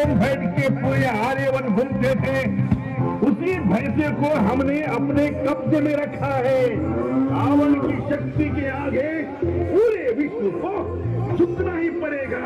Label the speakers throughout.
Speaker 1: तुम बैठ के पूरे आर्यवन घूमते थे, उसी भैंसे को हमने अपने कब्जे में रखा है। रावण की शक्ति के आगे पूरे विश्व को झुकना ही पड़ेगा।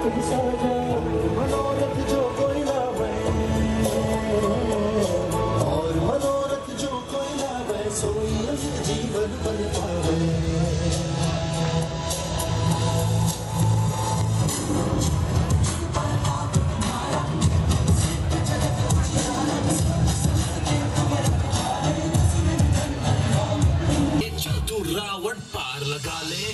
Speaker 2: मनोरथ जो कोई लावे और मनोरथ जो कोई लावे सोई जीवन बन पावे।
Speaker 3: ये जादू रावण पार लगा ले।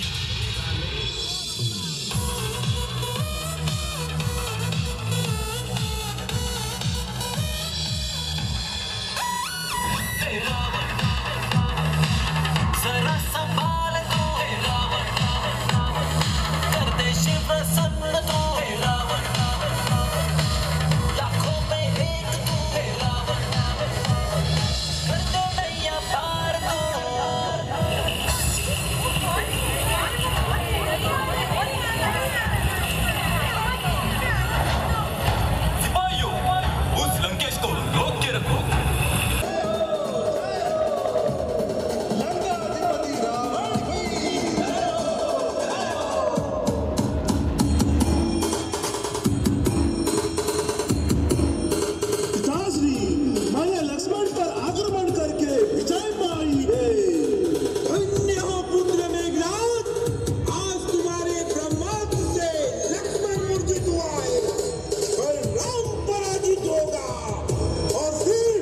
Speaker 3: जरा संभाल तो रावण, कर दे शिव प्रसन्न तो रावण, लाखों में एक तू रावण, कर दे नैया पार तो। सिपाहियों, उस लंकेश को रोक के रखो।
Speaker 2: मैंने लक्ष्मण पर आक्रमण करके विजय पाई है। धन्य हो पुत्र मेघनाद, आज तुम्हारे ब्रह्मास्त्र से लक्ष्मण मूर्छित हुआ है, पर राम पराजित होगा और फिर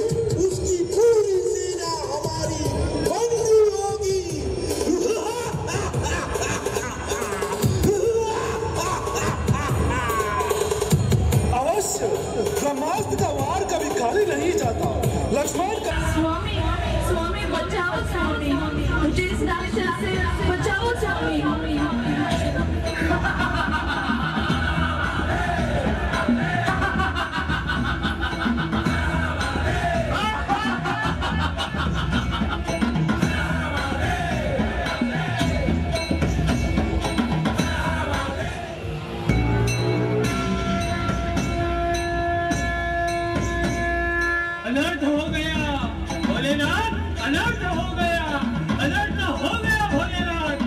Speaker 2: उसकी पूरी सेना हमारी बंदी होगी। अवश्य ब्रह्मास्त्र का वार कभी खाली नहीं जाता। लक्ष्मण का
Speaker 4: स्वामी, स्वामी बचाओ स्वामी, मुझे इस राक्षस से बचाओ स्वामी।
Speaker 5: अनर्थ हो गया भोलेनाथ, अनर्थ हो गया, अनर्थ हो गया भोलेनाथ।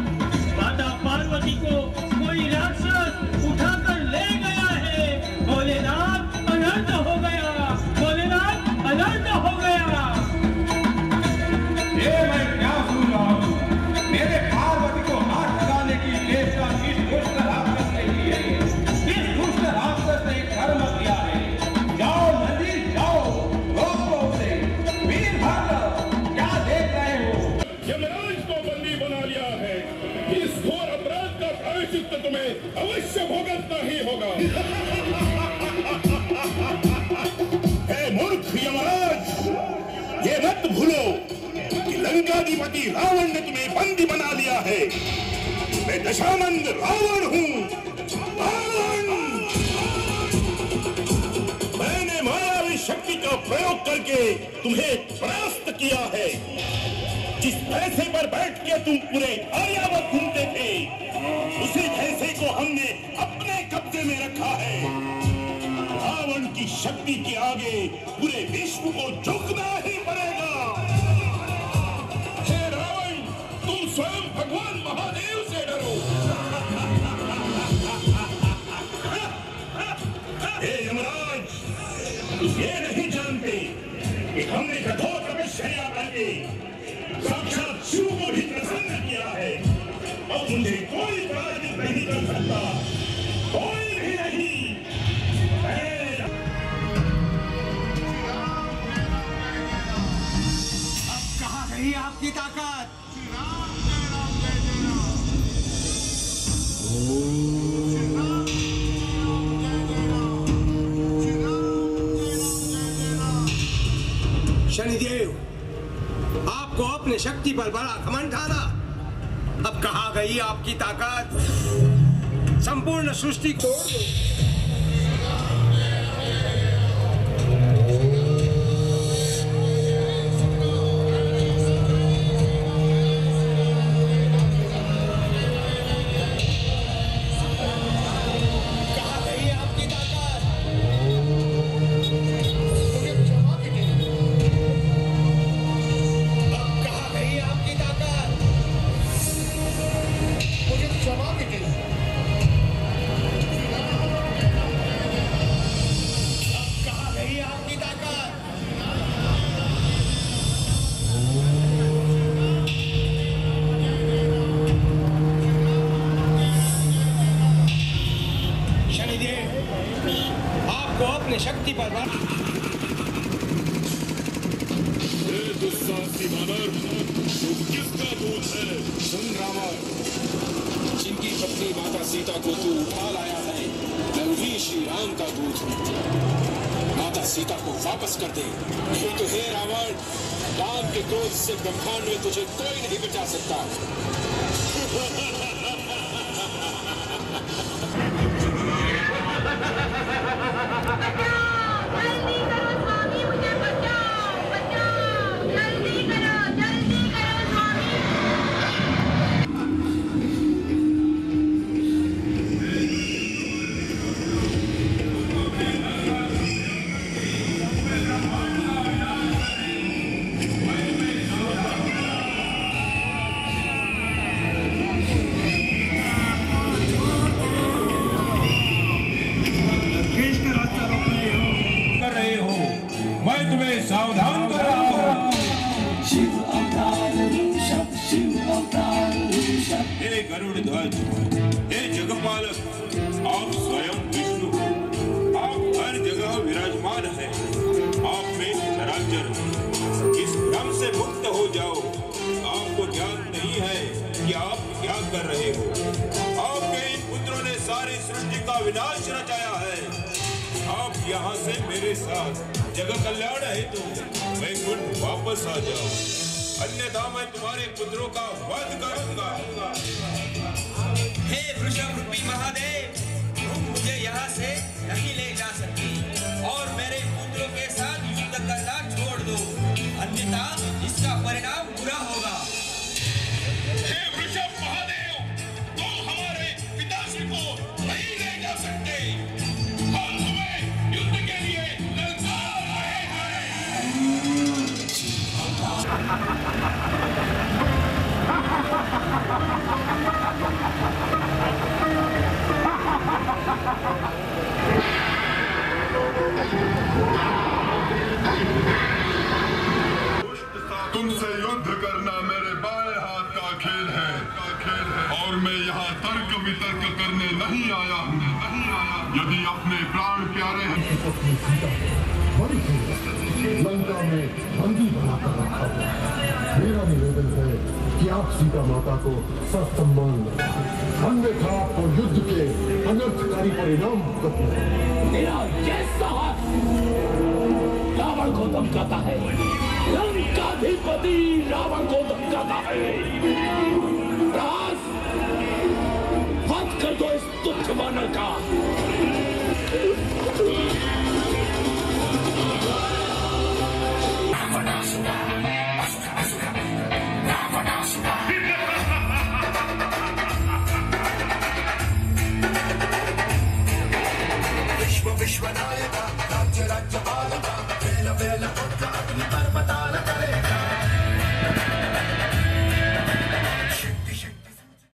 Speaker 5: माता पार्वती को कोई राक्षस उठाकर ले गया है। भोलेनाथ अनर्थ हो गया, भोलेनाथ अनर्थ हो गया।
Speaker 6: ये मैं क्या सुन रहा हूँ? मेरे पार्वती को हाथ लगाने की चेष्टा किस दुष्ट राक्षस ने की है? किस दुष्ट राक्षस ने कर्म किया है? जाओ नदी जाओ, रोको उसे। वीरभद्र, क्या देख रहे हो?
Speaker 1: यमराज को बंदी बना लिया है। इस घोर अपराध का प्रायश्चित तुम्हें अवश्य भुगतना ही होगा। हे मूर्ख यमराज, ये मत भूलो कि लंकाधिपति रावण ने तुम्हें बंदी बना लिया है। मैं दशानंद रावण हूँ, रावण। मैंने मायावी शक्ति का प्रयोग करके तुम्हें परास्त किया है। जिस भैंसे पर बैठ के तुम पूरे आर्यावर्त घूमते थे, उसी भैंसे को हमने अपने कब्जे में रखा है। रावण की शक्ति के आगे पूरे विश्व को झुकना ही पड़ेगा। हे रावण, तुम स्वयं भगवान महादेव से डरो। हे यमराज, तुम ये नहीं जानते कि हमने कठोर तपस्या करके साक्षात शिव को भी प्रसन्न किया है और मुझे कोई पराजित नहीं कर सकता, कोई भी नहीं।
Speaker 6: अब कहाँ गई आपकी ताकत?
Speaker 7: शनिदेव, आपको अपने शक्ति पर बड़ा घमंड था ना? अब कहाँ गई आपकी ताकत? संपूर्ण सृष्टि को तोड़ दो।
Speaker 8: दूत है। सुन रावण, जिनकी पत्नी माता सीता को तू उठा लाया है, मैं उन्हीं श्री राम का दूत हूँ। माता सीता को वापस कर दे, नहीं तो हे रावण, राम के क्रोध से ब्रह्मांड में तुझे कोई नहीं बचा सकता।
Speaker 4: जल्दी करो स्वामी, मुझे बचाओ, बचाओ, जल्दी करो स्वामी।
Speaker 6: मैं तुम्हें सावधान कर रहा हूँ। हे गरुड़ ध्वज, हे जगपालक, आप स्वयं विष्णु हो। आप हर जगह विराजमान हैं। आप में चराचर है। इस भ्रम से मुक्त हो जाओ। आपको ज्ञान नहीं है कि आप क्या कर रहे हो। आपके इन पुत्रों ने सारी सृष्टि का विनाश रचाया है। आप यहाँ से मेरे साथ जगह कल्याण है तो वैकुंठ वापस आ जाओ, अन्यथा मैं तुम्हारे पुत्रों का वध करूंगा।
Speaker 7: हे वृषभ रूपी महादेव, तुम मुझे यहाँ से नहीं ले जा सकती और मेरे पुत्रों के साथ युद्ध करना छोड़ दो, अन्यथा इसका परिणाम बुरा होगा।
Speaker 8: हे वृषभ महादेव, तुम हमारे पिताश्री को नहीं ले जा सकते। हम तुम्हें युद्ध के लिए ललकार रहे हैं।
Speaker 9: तुमसे युद्ध करना मेरे बाएं हाथ का खेल है और मैं यहाँ तर्क वितर्क करने नहीं आया हूँ। यदि अपने प्राण प्यारे हैं,
Speaker 1: लंका में बंदी बनाकर रखा है। मेरा निवेदन है कि आप सीता माता को ससम्मान दें, अन्यथा आपको युद्ध के अनर्थकारी परिणाम भुगतने।
Speaker 10: मेरा जैसा रावण को धमकाता है, लंकाधिपति रावण को धमकाता है। राज हद कर दो इस तुच्छ वानर का।
Speaker 8: रावणासुरा,